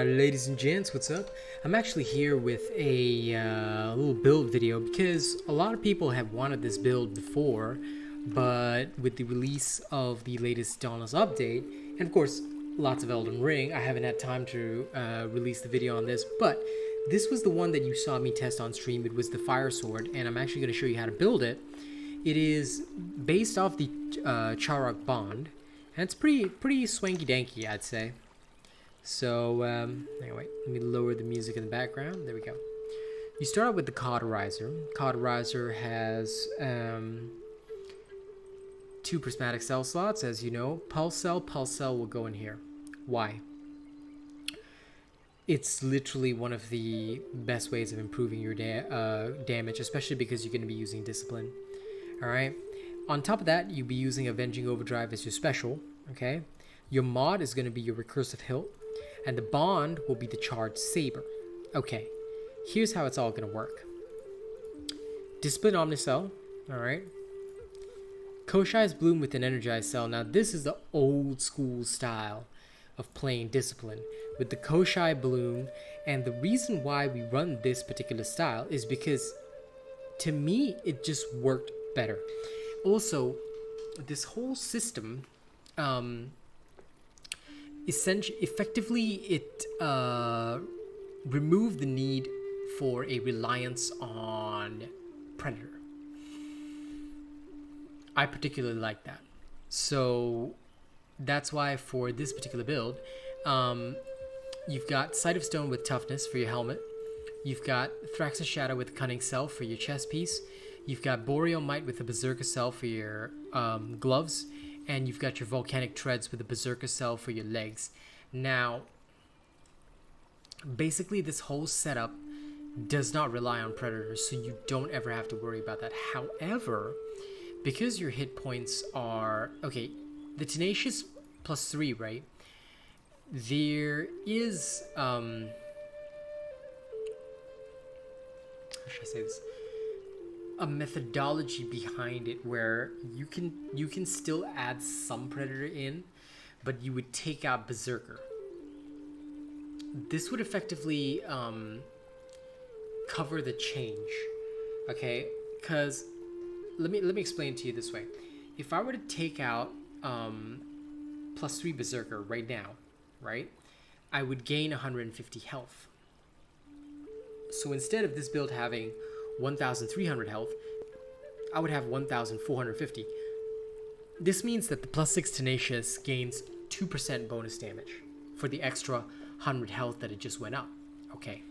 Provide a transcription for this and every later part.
Ladies and gents, what's up? I'm actually here with a little build video because a lot of people have wanted this build before, but with the release of the latest Dauntless update, and of course lots of Elden Ring, I haven't had time to release the video on this, but this was the one that you saw me test on stream. It was the Fire Sword, and I'm actually going to show you how to build it. It is based off the Charogg bond, and it's pretty swanky-danky, I'd say. So, anyway, let me lower the music in the background. There we go. You start out with the Cauterizer. Cauterizer has 2 prismatic cell slots, as you know. Pulse cell will go in here. Why? It's literally one of the best ways of improving your damage, especially because you're going to be using Discipline. Alright? On top of that, you'll be using Avenging Overdrive as your special. Okay? Your mod is going to be your Recursive Hilt. And the bond will be the Charged Saber. Okay, here's how it's all going to work. Discipline Omnicell, alright. Koshai's Bloom with an Energized Cell. Now this is the old school style of playing Discipline with the Koshai Bloom. And the reason why we run this particular style is because, to me, it just worked better. Also, this whole system... effectively, it removed the need for a reliance on Predator. I particularly like that. So that's why for this particular build, you've got Sight of Stone with Toughness for your helmet. You've got Thrax's Shadow with Cunning Cell for your chest piece. You've got Boreal Might with the Berserker Cell for your gloves. And you've got your Volcanic Treads with the Berserker Cell for your legs. Now, basically this whole setup does not rely on Predators, so you don't ever have to worry about that. However, because your hit points are... Okay, the Tenacious +3, right? There is... how should I say this? A methodology behind it where you can still add some Predator in, but you would take out Berserker. This would effectively cover the change, okay? Because let me explain it to you this way. If I were to take out +3 Berserker right now, right, I would gain 150 health. So instead of this build having 1,300 health, I would have 1,450. This means that the +6 Tenacious gains 2% bonus damage for the extra 100 health that it just went up. Okay,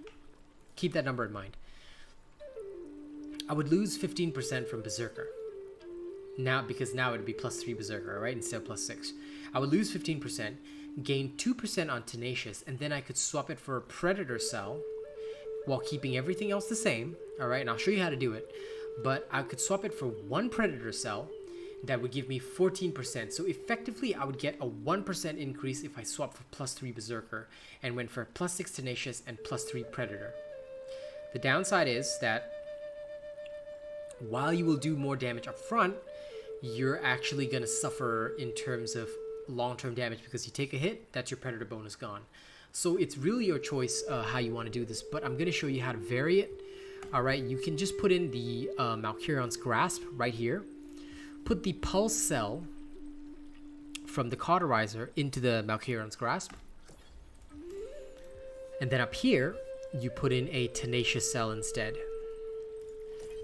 keep that number in mind. I would lose 15% from Berserker. Now, because now it would be +3 Berserker, right, instead of +6. I would lose 15%, gain 2% on Tenacious, and then I could swap it for a Predator Cell while keeping everything else the same, all right? And I'll show you how to do it. But I could swap it for 1 Predator Cell that would give me 14%. So effectively, I would get a 1% increase if I swapped for +3 Berserker and went for +6 Tenacious and +3 Predator. The downside is that while you will do more damage up front, you're actually going to suffer in terms of long-term damage because you take a hit, that's your Predator bonus gone. So it's really your choice how you want to do this, but I'm going to show you how to vary it. Alright, you can just put in the Malkurion's Grasp right here. Put the Pulse Cell from the Cauterizer into the Malkurion's Grasp. And then up here, you put in a Tenacious Cell instead.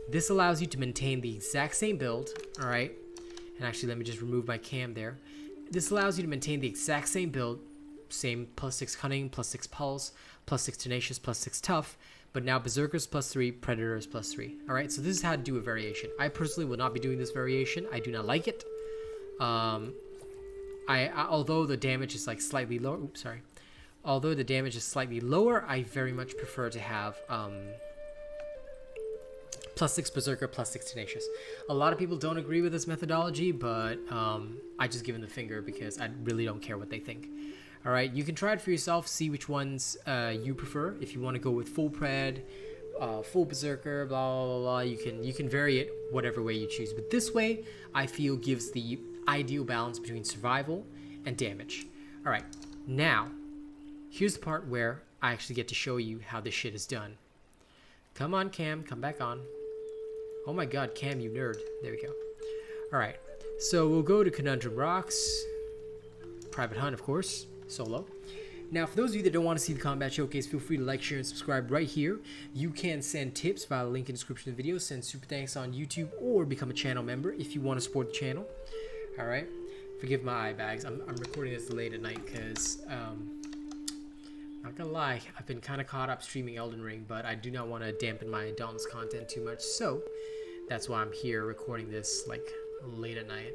This allows you to maintain the exact same build, alright? And actually, let me just remove my cam there. This allows you to maintain the exact same build. Same +6 Cunning, +6 Pulse, +6 Tenacious, +6 Tough, but now Berserker's +3, Predator's +3. Alright, so this is how to do a variation. I personally will not be doing this variation. I do not like it. Although the damage is like slightly lower, although the damage is slightly lower, I very much prefer to have +6 Berserker, +6 Tenacious. A lot of people don't agree with this methodology, but I just give them the finger because I really don't care what they think. Alright, you can try it for yourself, see which ones you prefer. If you want to go with full Pred, full Berserker, blah, blah, blah, you can vary it whatever way you choose. But this way, I feel gives the ideal balance between survival and damage. Alright, now, here's the part where I actually get to show you how this shit is done. Come on, Cam, come back on. Oh my god, Cam, you nerd. There we go. Alright, so we'll go to Conundrum Rocks. Private Hunt, of course. Solo. Now, for those of you that don't want to see the combat showcase, feel free to like, share, and subscribe right here. You can send tips via the link in the description of the video, send super thanks on YouTube, or become a channel member if you want to support the channel. Alright, forgive my eye bags. I'm recording this late at night because, not gonna lie, I've been kind of caught up streaming Elden Ring, but I do not want to dampen my Dauntless content too much, so that's why I'm here recording this, like, late at night.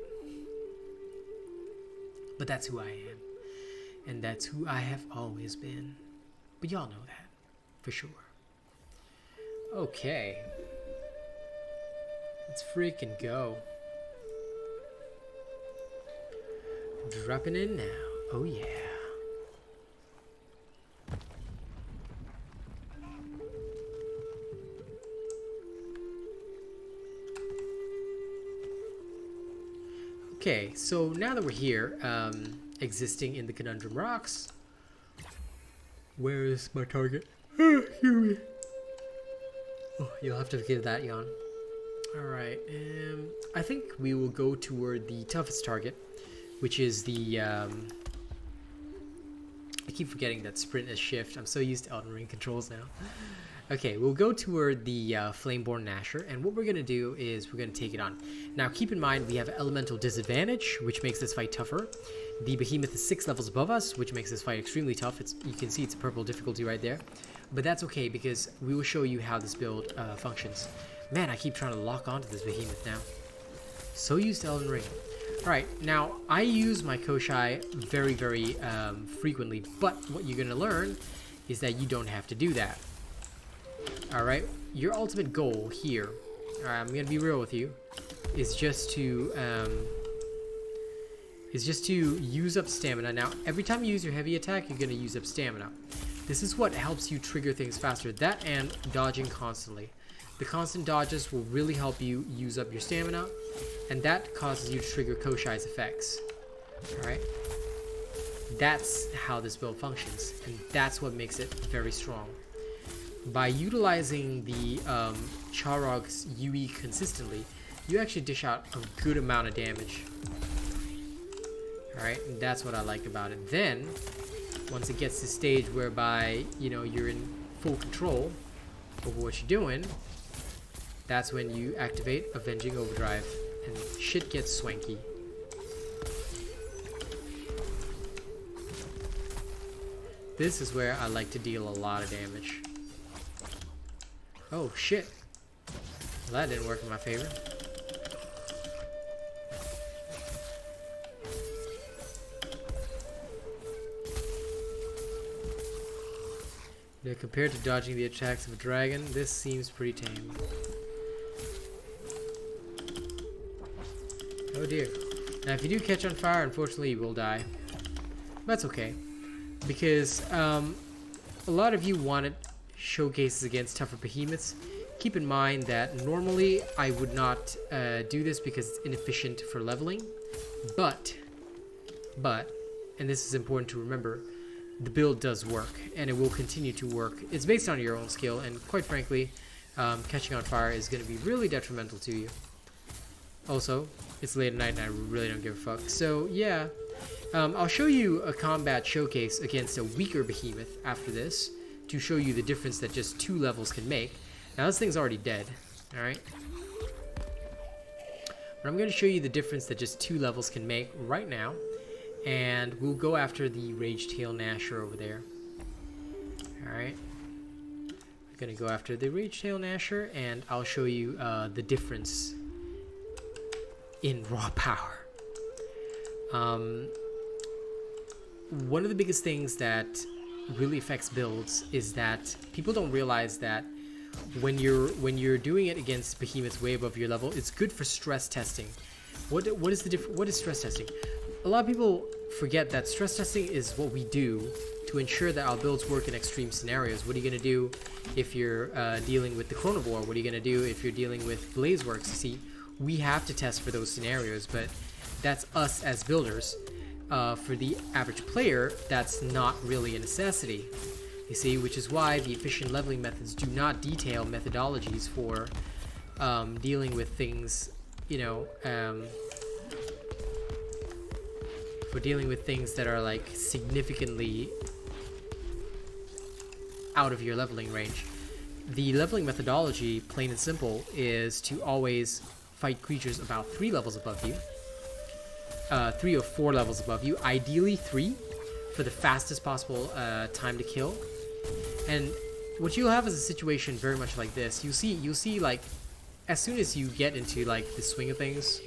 But that's who I am. And that's who I have always been. But y'all know that, for sure. Okay. Let's freaking go. Dropping in now. Oh yeah. Okay, so now that we're here, existing in the Conundrum Rocks, where is my target? Oh, you'll have to forgive that yawn. Alright, I think we will go toward the toughest target, which is the, I keep forgetting that sprint is shift. I'm so used to Elden Ring controls now. Okay, we'll go toward the Flameborn Gnasher, and what we're going to do is we're going to take it on. Now, keep in mind, we have elemental disadvantage, which makes this fight tougher. The behemoth is 6 levels above us, which makes this fight extremely tough. You can see it's a purple difficulty right there. But that's okay, because we will show you how this build functions. Man, I keep trying to lock onto this behemoth now. So used to Elden Ring. Alright, now, I use my Koshai very, very frequently, but what you're going to learn is that you don't have to do that. Alright, your ultimate goal here, alright, I'm gonna be real with you, is just to use up stamina. Now, every time you use your heavy attack, you're gonna use up stamina. This is what helps you trigger things faster. That and dodging constantly. The constant dodges will really help you use up your stamina, and that causes you to trigger Koshai's effects. Alright? That's how this build functions, and that's what makes it very strong. By utilizing the Charogg's UE consistently, you actually dish out a good amount of damage. Alright, and that's what I like about it. Then, once it gets to the stage whereby, you know, you're in full control over what you're doing, that's when you activate Avenging Overdrive, and shit gets swanky. This is where I like to deal a lot of damage. Oh shit. Well, that didn't work in my favor. Now, compared to dodging the attacks of a dragon, this seems pretty tame. Oh dear. Now if you do catch on fire, unfortunately you will die. That's okay. Because a lot of you wanted showcases against tougher behemoths. Keep in mind that normally I would not do this because it's inefficient for leveling, but, and this is important to remember, the build does work, and it will continue to work. It's based on your own skill, and quite frankly, catching on fire is going to be really detrimental to you. Also, it's late at night and I really don't give a fuck. So yeah, I'll show you a combat showcase against a weaker behemoth after this, to show you the difference that just 2 levels can make. Now this thing's already dead, alright? But I'm going to show you the difference that just 2 levels can make right now. And we'll go after the Ragetail Gnasher over there. Alright. I'm going to go after the Ragetail Gnasher, and I'll show you the difference in raw power. One of the biggest things that really affects builds is that people don't realize that when you're doing it against behemoths way above your level, it's good for stress testing. What is stress testing? A lot of people forget that stress testing is what we do to ensure that our builds work in extreme scenarios. What are you going to do if you're dealing with the Chronivore? What are you going to do if you're dealing with Blazeworks? You see, we have to test for those scenarios, but that's us as builders. for the average player, that's not really a necessity. You see, which is why the efficient leveling methods do not detail methodologies for dealing with things, you know, for dealing with things that are like significantly out of your leveling range. The leveling methodology, plain and simple, is to always fight creatures about 3 levels above you. 3 or 4 levels above you, ideally 3 for the fastest possible time to kill. And what you'll have is a situation very much like this. You'll see like, as soon as you get into like the swing of things,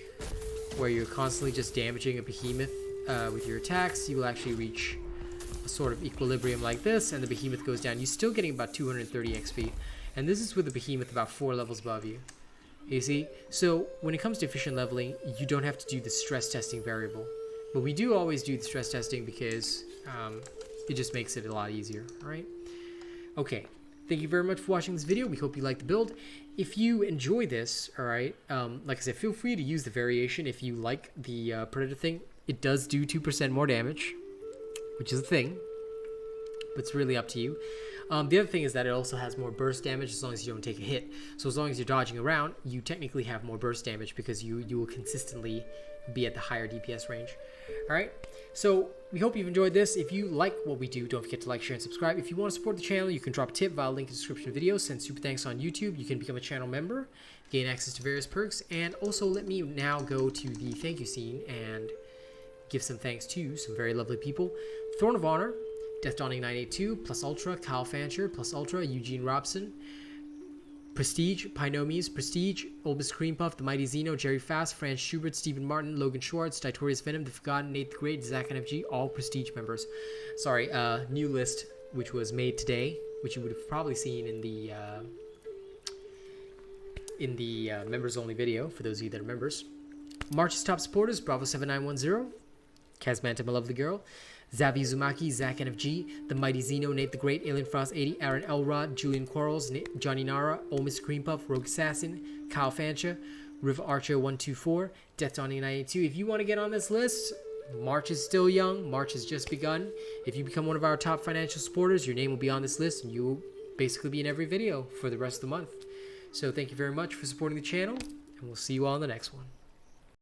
where you're constantly just damaging a behemoth with your attacks, you will actually reach a sort of equilibrium like this, and the behemoth goes down. You're still getting about 230 XP, and this is with the behemoth about 4 levels above you. You see? So when it comes to efficient leveling, you don't have to do the stress testing variable. But we do always do the stress testing because it just makes it a lot easier, alright? Okay, thank you very much for watching this video. We hope you liked the build. If you enjoy this, alright, like I said, feel free to use the variation if you like the Predator thing. It does do 2% more damage, which is a thing, but it's really up to you. The other thing is that it also has more burst damage as long as you don't take a hit. So as long as you're dodging around, you technically have more burst damage because you will consistently be at the higher DPS range. Alright, so we hope you've enjoyed this. If you like what we do, don't forget to like, share, and subscribe. If you want to support the channel, you can drop a tip via link in the description of the video. Send super thanks on YouTube. You can become a channel member, gain access to various perks, and also let me now go to the thank you scene and give some thanks to some very lovely people. Throne of Honor, Death Dawning 982, Plus Ultra, Kyle Fancher, Plus Ultra, Eugene Robson, Prestige, Pinomies, Prestige, Olbus Cream Puff, The Mighty Zeno, Jerry Fast, Franz Schubert, Stephen Martin, Logan Schwartz, Titorius Venom, The Forgotten, Nate the Great, Zach NFG, all Prestige members. Sorry, new list which was made today, which you would have probably seen in the members only video for those of you that are members. March's top supporters: Bravo 7910, Kazmantum, I Love the Girl, Zavi Uzumaki, Zach NFG, The Mighty Zeno, Nate the Great, Alien Frost 80, Aaron Elrod, Julian Quarles, Johnny Nara, Ole Miss Cream Puff, Rogue Assassin, Kyle Fancha, Riv Archer 124, Death Dawning 982. If you want to get on this list, March is still young. March has just begun. If you become one of our top financial supporters, your name will be on this list, and you will basically be in every video for the rest of the month. So thank you very much for supporting the channel, and we'll see you all in the next one.